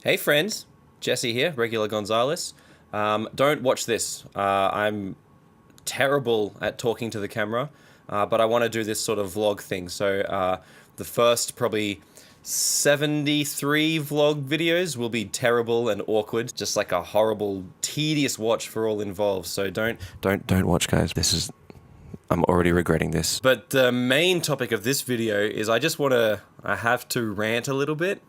Hey friends, Jesse here, regular Gonzales. Don't watch this. I'm terrible at talking to the camera, but I want to do this sort of vlog thing. So the first probably 73 vlog videos will be terrible and awkward, just like a horrible, tedious watch for all involved. So don't watch, guys. I'm already regretting this. But the main topic of this video is I have to rant a little bit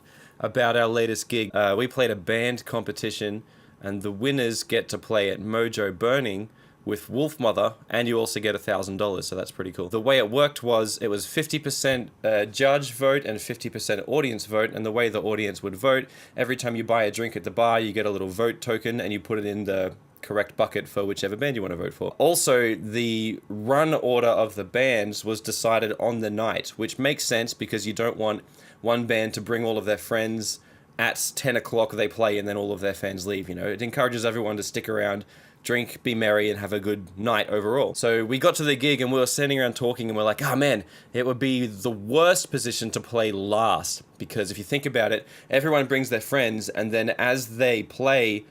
about our latest gig. We played a band competition and the winners get to play at Mojo Burning with Wolfmother, and you also get $1,000, so that's pretty cool. The way it worked was, it was 50% judge vote and 50% audience vote, and the way the audience would vote, every time you buy a drink at the bar, you get a little vote token and you put it in the correct bucket for whichever band you want to vote for. Also, the run order of the bands was decided on the night, which makes sense because you don't want one band to bring all of their friends at 10 o'clock they play and then all of their fans leave, you know. It encourages everyone to stick around, drink, be merry, and have a good night overall. So we got to the gig and we were standing around talking and we're like, oh man, it would be the worst position to play last, because if you think about it, everyone brings their friends and then as they play,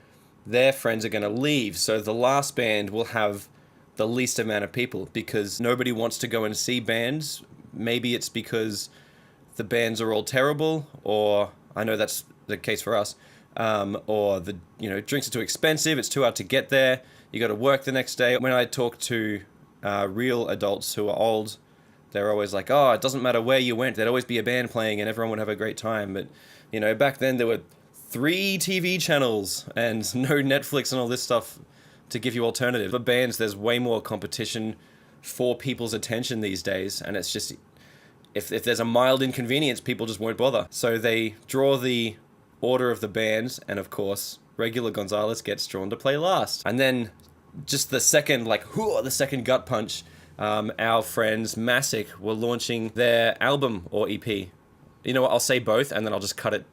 their friends are going to leave. So the last band will have the least amount of people because nobody wants to go and see bands. Maybe it's because the bands are all terrible, or I know that's the case for us, or the drinks are too expensive, it's too hard to get there, you got to work the next day. When I talk to real adults who are old, they're always like, oh, it doesn't matter where you went, there'd always be a band playing and everyone would have a great time. But back then there were 3 TV channels and no Netflix and all this stuff to give you alternative. For bands, there's way more competition for people's attention these days, and it's just, if there's a mild inconvenience, people just won't bother. So they draw the order of the bands, and of course, regular Gonzales gets drawn to play last. And then, just the second gut punch, our friends Massic were launching their album or EP. You know what, I'll say both, and then I'll just cut it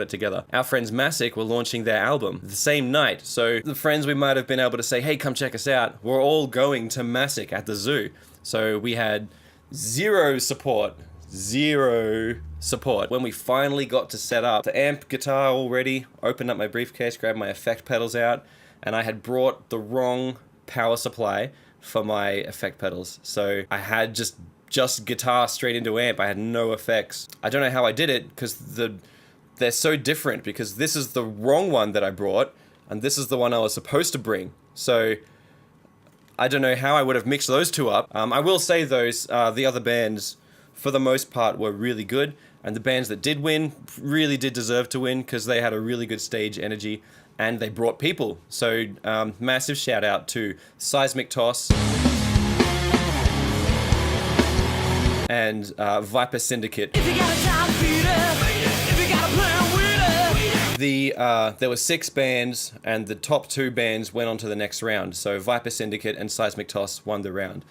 together. Our friends Massic were launching their album the same night. So the friends we might have been able to say, hey, come check us out, we're all going to Massic at the zoo. So we had zero support. When we finally got to set up, the amp, guitar all ready, opened up my briefcase, grabbed my effect pedals out, and I had brought the wrong power supply for my effect pedals. So I had just guitar straight into amp. I had no effects. I don't know how I did it, because they're so different, because this is the wrong one that I brought, and this is the one I was supposed to bring. So I don't know how I would have mixed those two up. I will say the other bands, for the most part, were really good, and the bands that did win really did deserve to win because they had a really good stage energy and they brought people. So massive shout out to Seismic Toss and Viper Syndicate. If you got a time feeder, if you got a plan winner. There were 6 bands, and the top 2 bands went on to the next round. So Viper Syndicate and Seismic Toss won the round.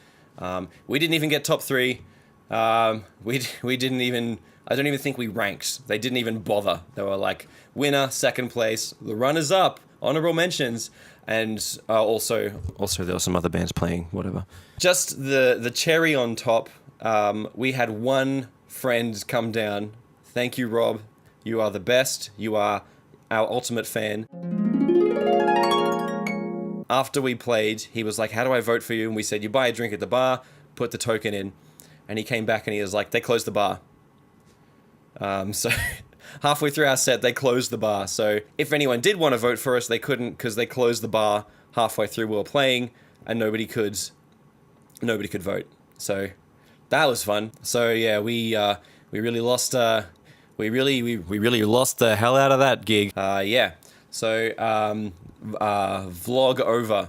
We didn't even get top 3. We didn't even, I don't even think we ranked. They didn't even bother. They were like, winner, second place, the runners up, honorable mentions, and also there were some other bands playing, whatever. Just the cherry on top, we had one friend come down. Thank you, Rob. You are the best. You are our ultimate fan. After we played, he was like, how do I vote for you? And we said, you buy a drink at the bar, put the token in. And he came back and he was like, they closed the bar. So halfway through our set, they closed the bar. So if anyone did want to vote for us, they couldn't, because they closed the bar halfway through we were playing, and nobody could vote. So that was fun. So yeah, we really lost we really lost the hell out of that gig. Yeah. So vlog over.